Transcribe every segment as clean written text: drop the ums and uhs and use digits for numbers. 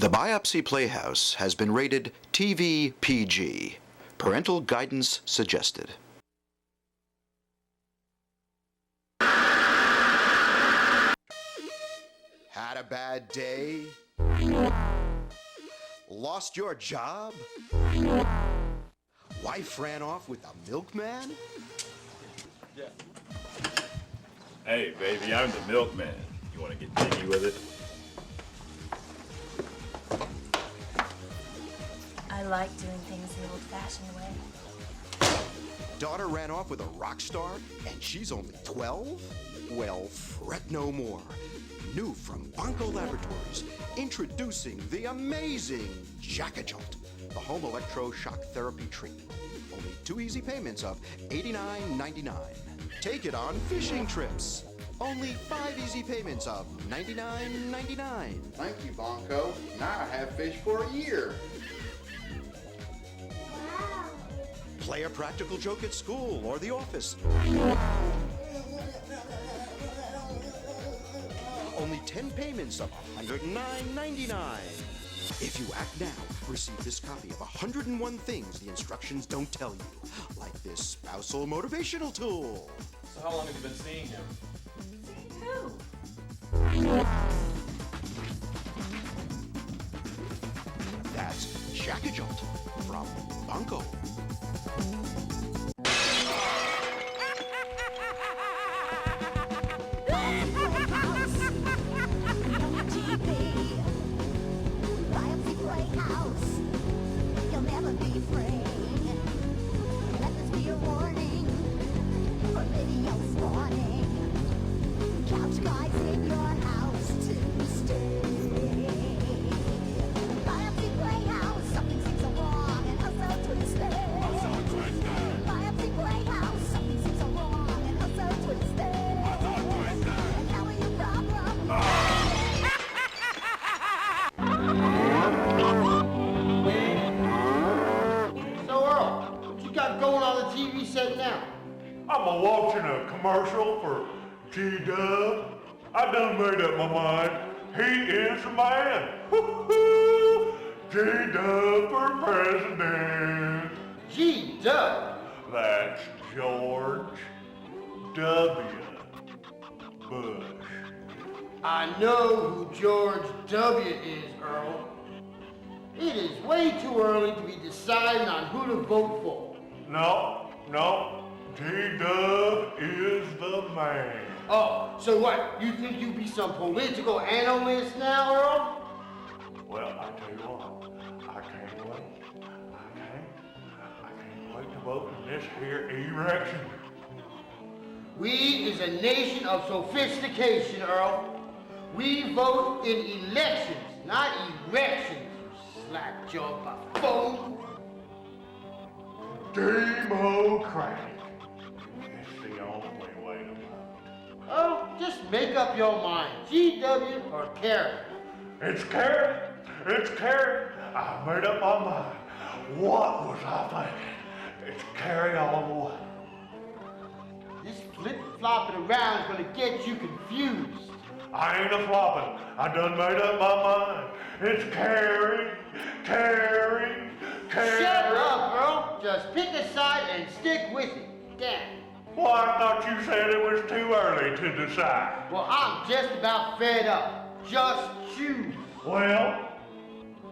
The Biopsy Playhouse has been rated TV PG. Parental guidance suggested. Had a bad day? Lost your job? Wife ran off with a milkman? Yeah. Hey, baby, I'm the milkman. You want to get jiggy with it? I like doing things the old-fashioned way. Daughter ran off with a rock star and she's only 12? Well, fret no more. New from Bonko Laboratories, introducing the amazing Jack-A-Jolt, the home electroshock therapy treatment. Only 2 easy payments of $89.99. Take it on fishing trips. Only 5 easy payments of $99.99. Thank you, Bonko. Now I have fish for a year. Play a practical joke at school or the office. Only 10 payments of $109.99. If you act now, receive this copy of 101 Things the Instructions Don't Tell You, like this spousal motivational tool. So how long have you been seeing him? Who? That's Jack-A-Jolt from Bonko. Biopsy Playhouse. You'll never be free. Let this be a warning for video spawning. Couch guys in your house to stay. Biopsy Playhouse. Something seems so wrong and also twisted. Biopsy Playhouse. Something seems so wrong and also twisted. And now are your problems? So Earl, what you got going on the TV set now? I'm watching a commercial for G-Dub. I done made up my mind. He is the man. Woo-hoo! G-Dub for president. G-Dub. That's George W. Bush. I know who George W. is, Earl. It is way too early to be deciding on who to vote for. No. G-Dub is the man. Oh, so what? You think you be some political analyst now, Earl? Well, I tell you what, I can't wait. I can't wait to vote in this here election. We is a nation of sophistication, Earl. We vote in elections, not erections, you slack jaw buffoon. Democratic. It's the only way to vote. Oh, just make up your mind. GW or Kerry? It's Kerry. I made up my mind. What was I thinking? It's Kerry all the way. This flip-flopping around is gonna get you confused. I ain't a flopping. I done made up my mind. It's Kerry. Shut up, Earl. Just pick a side and stick with it. Damn. Well, I thought you said it was too early to decide. Well, I'm just about fed up. Just choose. Well,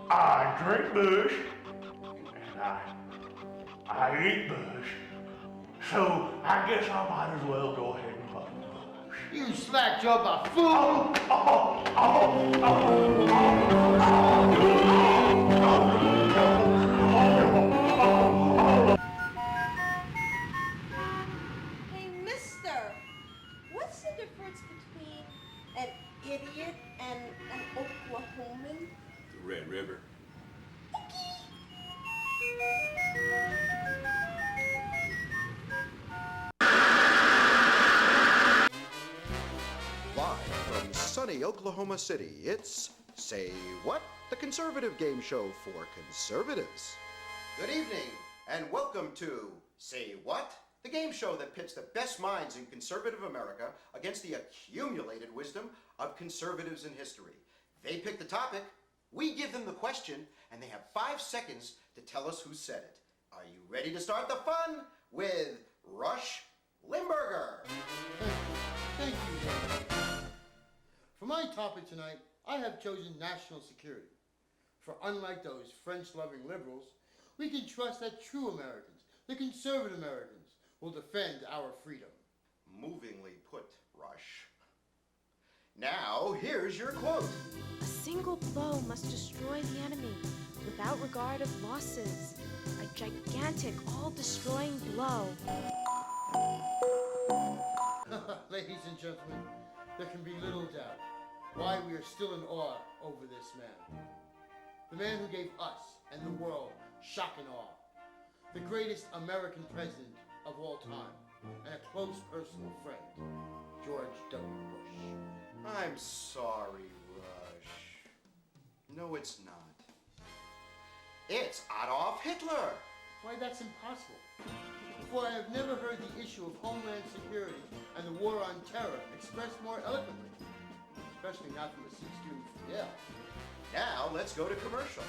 I drink Bush, and I eat Bush, so I guess I might as well go ahead and vote Bush. You slack jaw buffoon. Hey, mister, what's the difference between an idiot and an Oklahoman? The Red River. Live from sunny Oklahoma City, it's Say What? The conservative game show for conservatives. Good evening, and welcome to Say What? The game show that pits the best minds in conservative America against the accumulated wisdom of conservatives in history. They pick the topic, We give them the question, and they have 5 seconds to tell us who said it. Are you ready to start the fun with Rush Limburger? Thank you. For my topic tonight, I have chosen national security. For unlike those French-loving liberals, we can trust that true Americans, the conservative Americans, will defend our freedom. Movingly put, Rush. Now, here's your quote. A single blow must destroy the enemy without regard of losses. A gigantic, all-destroying blow. Ladies and gentlemen, there can be little doubt why we are still in awe over this man. The man who gave us and the world shock and awe. The greatest American president of all time, and a close personal friend, George W. Bush. I'm sorry, Rush. No, it's not. It's Adolf Hitler. Why, that's impossible. For I have never heard the issue of homeland security and the war on terror expressed more eloquently, especially not from a student from Yale. Now, let's go to commercial.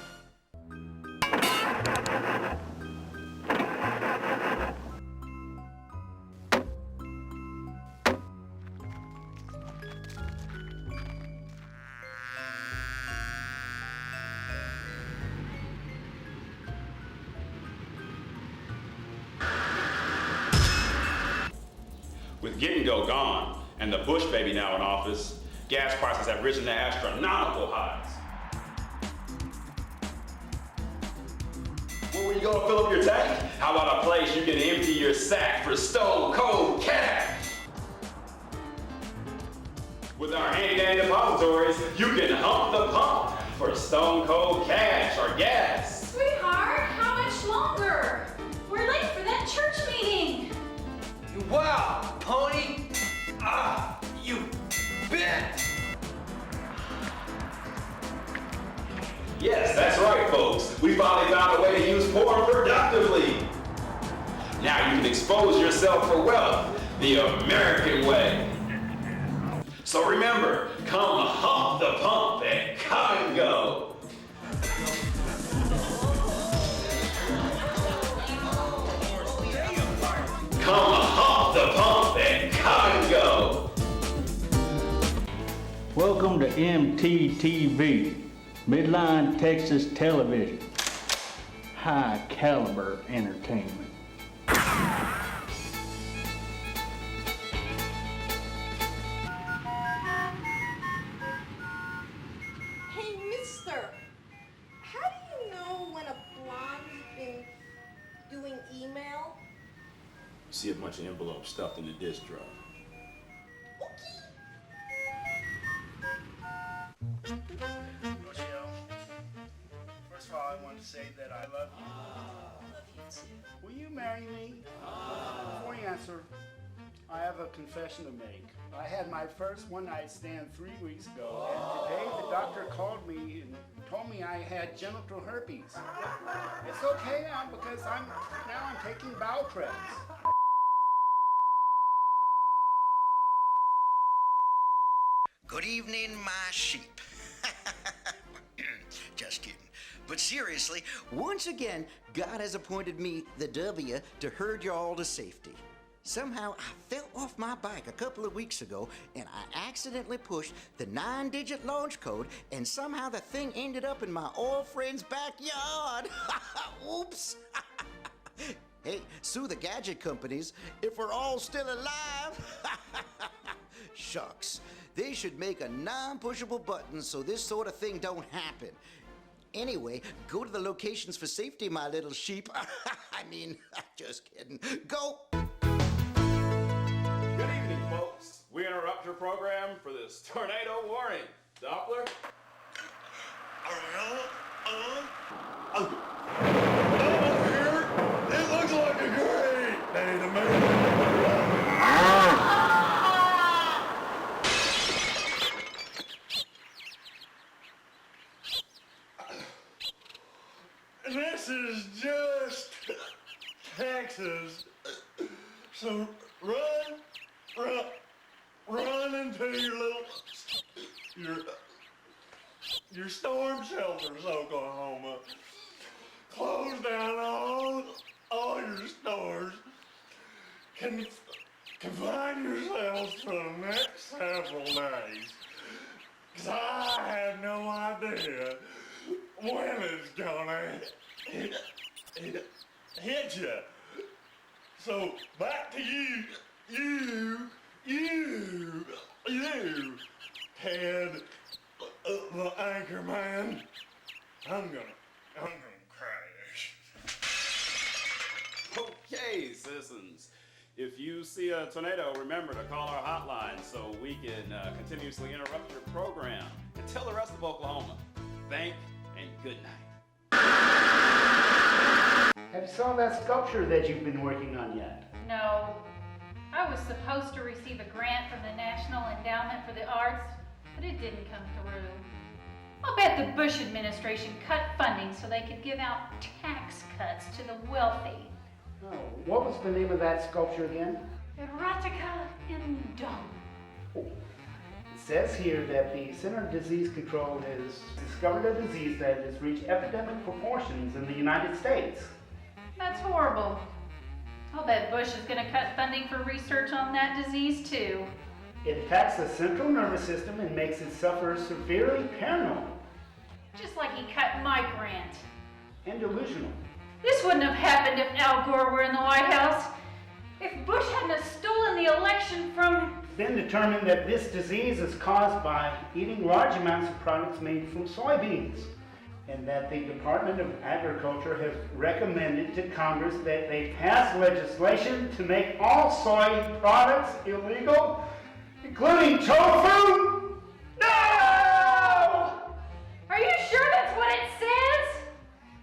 With Gittingo gone and the Bush baby now in office, gas prices have risen to astronomical highs. Where will you go to fill up your tank? How about a place you can empty your sack for stone cold cash? With our handy-dandy depositories, you can hump the pump for stone cold cash or gas. Sweetheart, how much longer? We're late for that church meeting. Wow, pony! You bet! Yes, that's right, folks. We finally found a way to use porn productively. Now you can expose yourself for wealth the American way. So remember, come hump the pump and come and go. Come hump the pump and come and go. Welcome to MTTV, Midline Texas Television. High caliber entertainment. Hey, mister, how do you know when a blonde's been doing email? You see a bunch of envelopes stuffed in the disk drive. Rochelle, first of all, I want to say that I love you. Love you too. Will you marry me? Before you answer, I have a confession to make. I had my first one-night stand 3 weeks ago, and today the doctor called me and told me I had genital herpes. It's okay now because I'm taking bowel press. Good evening, my sheep. Just kidding. But seriously, once again, God has appointed me, the W, to herd you all to safety. Somehow, I fell off my bike a couple of weeks ago, and I accidentally pushed the 9-digit launch code, and somehow the thing ended up in my old friend's backyard. Oops. Hey, sue the gadget companies if we're all still alive. Shucks. They should make a non-pushable button so this sort of thing don't happen. Anyway, go to the locations for safety, my little sheep. I mean, just kidding. Go! Good evening, folks. We interrupt your program for this tornado warning. Doppler? Here, it looks like a great day to me. This is just Texas. So run into your your storm shelters, Oklahoma. Close down all your stores. Confine yourselves for the next several days. Cause I have no idea when it's gonna hit you. So back to you, Ted, the anchor man. I'm gonna crash. Okay, citizens. If you see a tornado, remember to call our hotline so we can continuously interrupt your program. And tell the rest of Oklahoma, thank and good night. Have you saw that sculpture that you've been working on yet? No. I was supposed to receive a grant from the National Endowment for the Arts, but it didn't come through. I'll bet the Bush administration cut funding so they could give out tax cuts to the wealthy. Oh, what was the name of that sculpture again? Erotica Indom. It says here that the Center of Disease Control has discovered a disease that has reached epidemic proportions in the United States. That's horrible. I'll bet Bush is going to cut funding for research on that disease too. It attacks the central nervous system and makes its sufferers severely paranoid. Just like he cut my grant. And delusional. This wouldn't have happened if Al Gore were in the White House. If Bush hadn't have stolen the election from... It's been determined that this disease is caused by eating large amounts of products made from soybeans, and that the Department of Agriculture has recommended to Congress that they pass legislation to make all soy products illegal, including tofu. No! Are you sure that's what it says?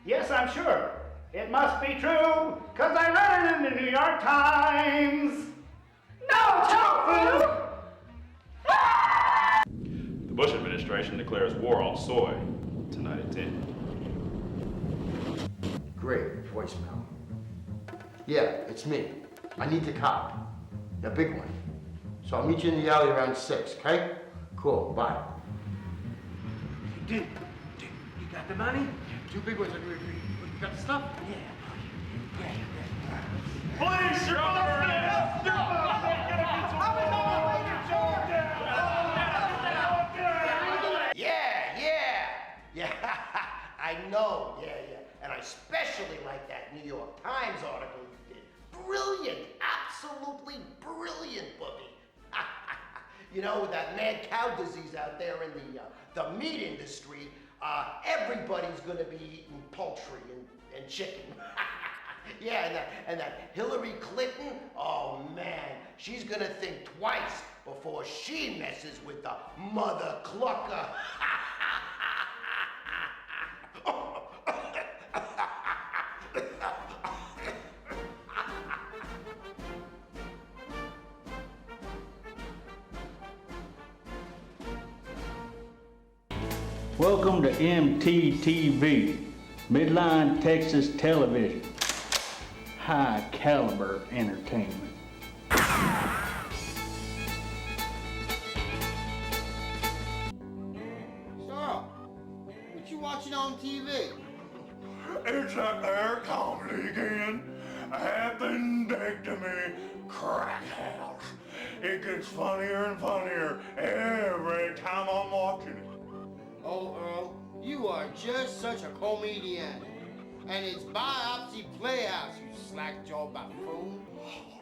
Yes, I'm sure. It must be true, because I read it in the New York Times. No tofu! The Bush administration declares war on soy tonight at 10. Great voicemail. Yeah, it's me. I need the cop. The big one. So I'll meet you in the alley around 6, okay? Cool, bye. Dude, you got the money? 2 big ones. You got the stuff? Please, you're Yeah, I know, yeah. And I especially like that New York Times article you did. Brilliant, absolutely brilliant, Boogie. You know, with that mad cow disease out there in the meat industry, everybody's gonna be eating poultry and chicken. Yeah, and that Hillary Clinton, oh man, she's gonna think twice before she messes with the mother clucker. Welcome to MTTV, Midline Texas Television. High caliber entertainment. Sir, what you watching on TV? It's that there comedy again. Appendectomy Crack House. It gets funnier and funnier every time I'm watching it. Oh, Earl, you are just such a comedian. And it's Biopsy Playhouse, you slack-jawed buffoon.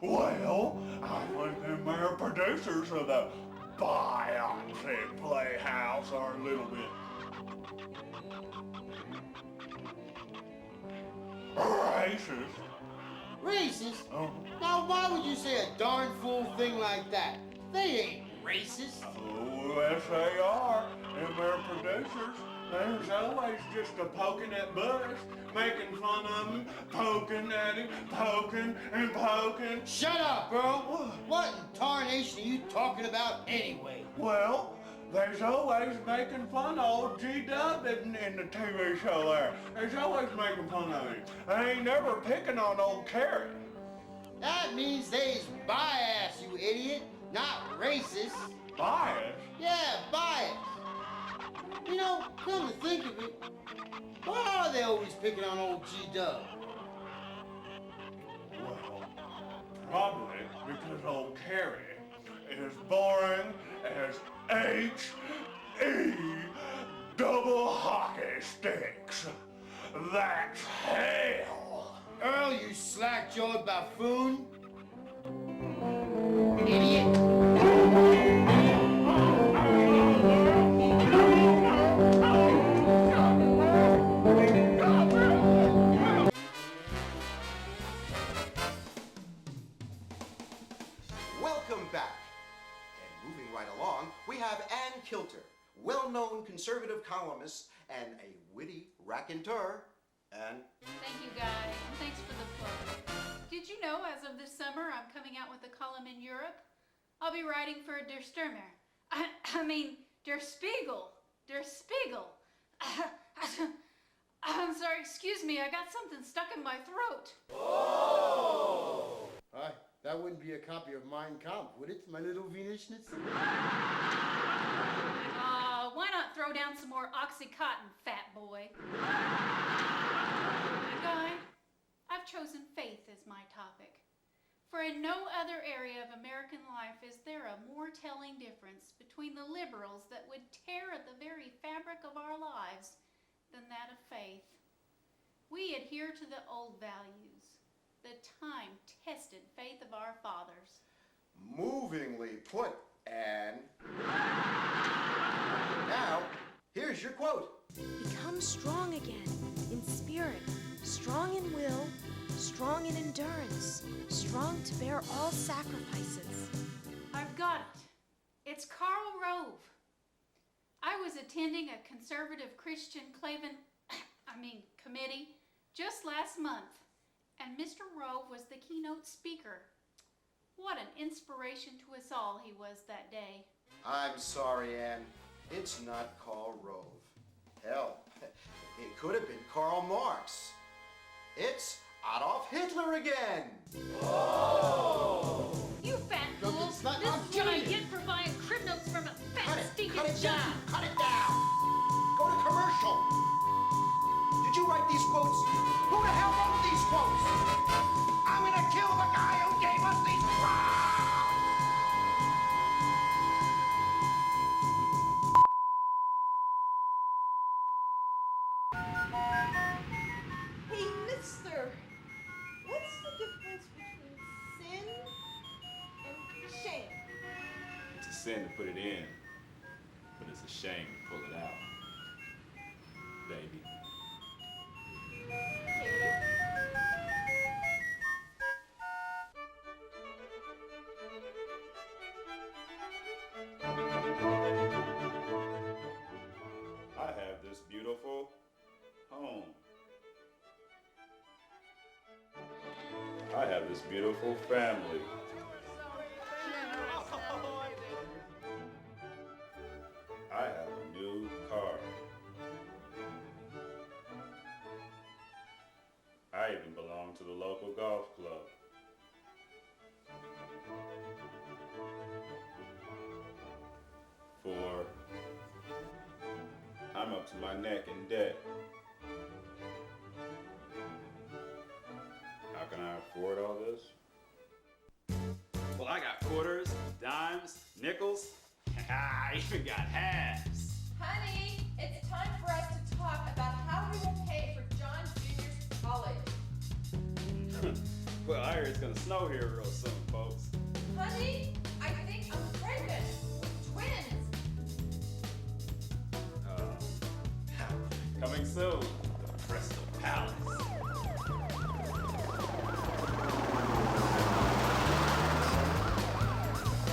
Well, I think them there producers of the Biopsy Playhouse are a little bit racist. Racist? Oh. Now, why would you say a darn fool thing like that? They ain't racist. Oh, yes they are. Them there producers, there's always just a poking at Bush, making fun of him, poking at him, poking and poking. Shut up, Earl. What in tarnation are you talking about anyway? Well, there's always making fun of old G-Dub in the TV show there. There's always making fun of him. I ain't never picking on old Carrot. That means they's biased, you idiot, not racist. Bias? Yeah, biased. You know, come to think of it, why are they always picking on old G-Dub? Well, probably because old Carrie is boring as H-E double hockey sticks. That's hell. Earl, you slack-jawed buffoon. Idiot. Welcome back. And moving right along, we have Ann Kilter, well-known conservative columnist and a witty raconteur. And Thank you, Guy, and thanks for the plug. Did you know as of this summer I'm coming out with a column in Europe? I'll be writing for Der Stürmer. I mean, Der Spiegel. Der Spiegel. I'm sorry, excuse me, I got something stuck in my throat. Oh! Hi, that wouldn't be a copy of Mein Kampf, would it, my little Wiener Schnitzel? Why not throw down some more Oxycontin, fat boy? Guy, I've chosen faith as my topic. For in no other area of American life is there a more telling difference between the liberals that would tear at the very fabric of our lives than that of faith. We adhere to the old values, the time-tested faith of our fathers. movingly put, Ann. Now, here's your quote. Become strong again in spirit, strong in will, strong in endurance, strong to bear all sacrifices. I've got it. It's Karl Rove. I was attending a conservative Christian committee just last month, and Mr. Rove was the keynote speaker. What an inspiration to us all he was that day. I'm sorry, Ann. It's not Karl Rove. Hell, it could have been Karl Marx. It's Adolf Hitler again. Oh! You fat fool! This is what I get for buying crib notes from a fat stinking John. Cut it down. Go to commercial. Did you write these quotes? Who the hell wrote these quotes? I'm gonna kill the guy who gave us these Hey, mister, what's the difference between sin and shame? It's a sin to put it in, but it's a shame to pull it out. Baby. I have this beautiful home. I have this beautiful family. I have a new car. I even belong to the local golf club. For I'm up to my neck in debt. How can I afford all this? Well, I got quarters, dimes, nickels. I even got halves. Honey, it's time for us to talk about how we will pay for John Jr.'s college. Well, I hear it's gonna snow here real soon, folks. Honey, I think I'm pregnant with twins. Coming soon, the Crystal Palace.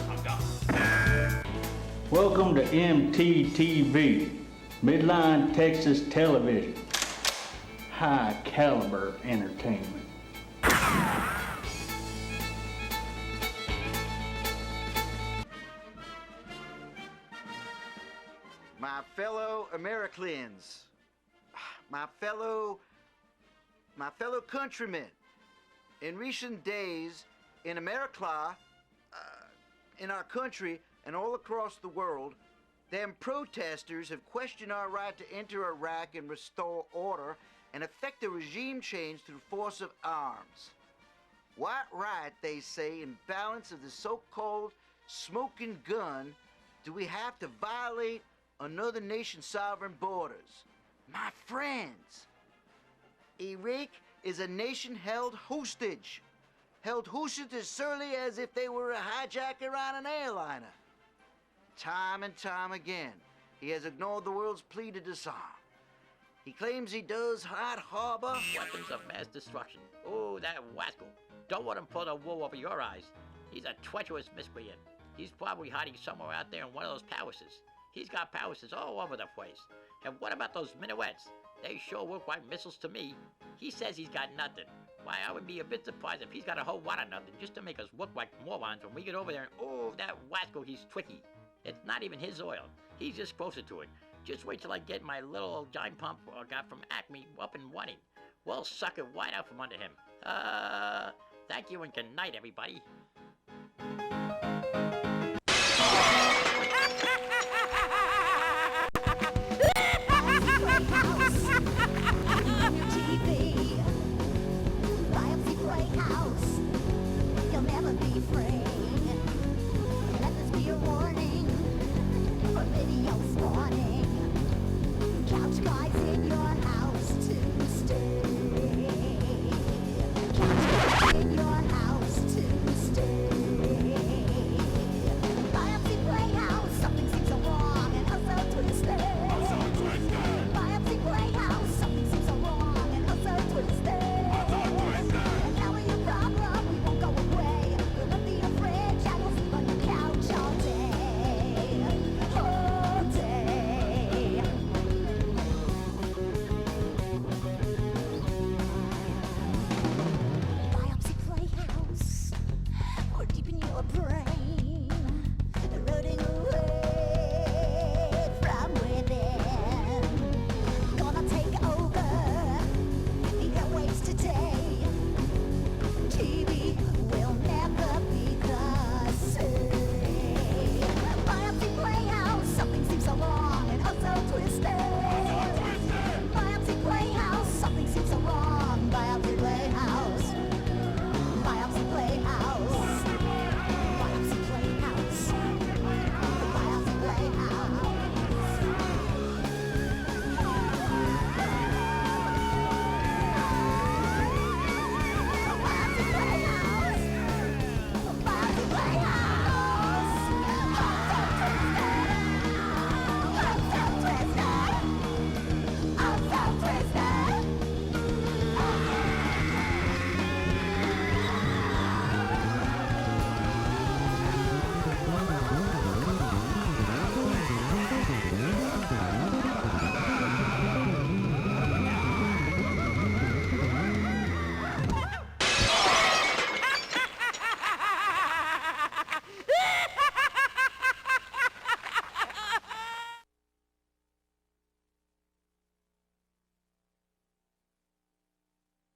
I'm done. Welcome to MTTV, Midline Texas Television. High caliber entertainment. My fellow Americans, my fellow countrymen, in recent days in America, in our country and all across the world, Them protesters have questioned our right to enter Iraq and restore order and effect a regime change through force of arms. What right, they say, in balance of the so-called smoking gun, do we have to violate another nation's sovereign borders? My friends, Iraq is a nation held hostage as surely as if they were a hijacker on an airliner. Time and time again, he has ignored the world's plea to disarm. He claims he does not harbor weapons of mass destruction. Oh, that wascal. Don't let him pull the wool over your eyes. He's a treacherous miscreant. He's probably hiding somewhere out there in one of those palaces. He's got palaces all over the place. And what about those minuets? They sure look like missiles to me. He says he's got nothing. Why, I would be a bit surprised if he's got a whole lot of nothing just to make us look like morons when we get over there and, oh, that wascal, he's tricky. It's not even his oil. He's just closer to it. Just wait till I get my little old giant pump I got from Acme up and running. We'll suck it right out from under him. Thank you and good night, everybody.